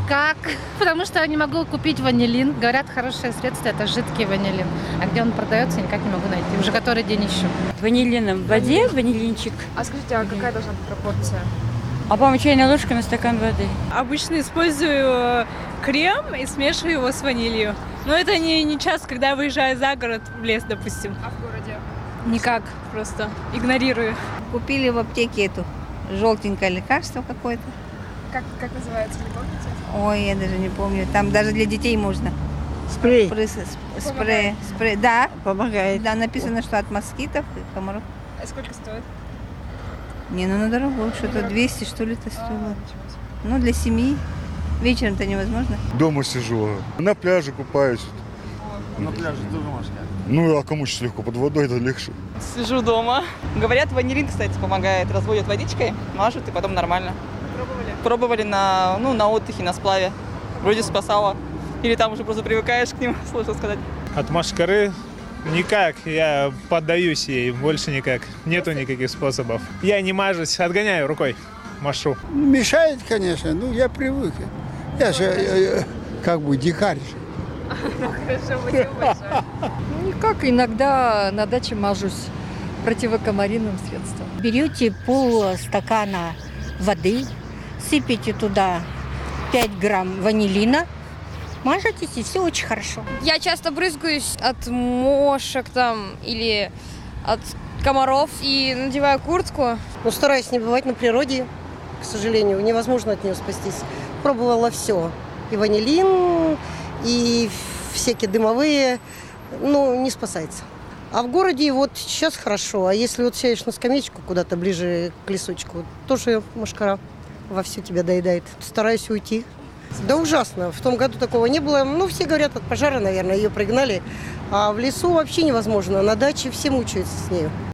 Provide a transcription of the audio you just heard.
Никак, потому что я не могу купить ванилин. Говорят, хорошее средство – это жидкий ванилин. А где он продается, никак не могу найти. Уже который день ищу. Ванилином в воде, ванилинчик. А скажите, а какая должна быть пропорция? А по-моему, чайная ложка на стакан воды. Обычно использую крем и смешиваю его с ванилью. Но это не часто, когда я выезжаю за город, в лес, допустим. А в городе? Никак, просто игнорирую. Купили в аптеке эту желтенькое лекарство какое-то. Как называется, не помните? Ой, я даже не помню. Там даже для детей можно. Спрей Спрей. Да. помогает. Да, написано, что от москитов и комаров. А сколько стоит? Не, ну на дорогу. Что-то 200, что ли, это стоило. Ну, для семьи. Вечером-то невозможно. Дома сижу, на пляже купаюсь. На пляже тоже можно. Ну, а кому сейчас легко? Под водой это легче. Сижу дома. Говорят, ванилин, кстати, помогает. Разводят водичкой, мажут и потом нормально. Пробовали? Пробовали на отдыхе, на сплаве. Вроде спасало. Или там уже просто привыкаешь к ним, сложно сказать. От мошкары никак, я поддаюсь ей, больше никак. Нету никаких способов. Я не мажусь, отгоняю рукой, машу. Мешает, конечно, ну я привык. Я же как бы дикарь. Хорошо, спасибо большое. Никак, иногда на даче мажусь противокомариным средством. Берете полстакана воды, сыпете туда 5 грамм ванилина, мажетесь, и все очень хорошо. Я часто брызгаюсь от мошек там или от комаров и надеваю куртку. Ну, стараюсь не бывать на природе, к сожалению, невозможно от нее спастись. Пробовала все, и ванилин, и всякие дымовые, ну, не спасается. А в городе вот сейчас хорошо, а если вот сядешь на скамеечку куда-то ближе к лесочку, тоже мошкара вовсю тебя доедает. Стараюсь уйти. Да ужасно, в том году такого не было. Ну, все говорят, от пожара, наверное, ее пригнали. А в лесу вообще невозможно, на даче все мучаются с нею.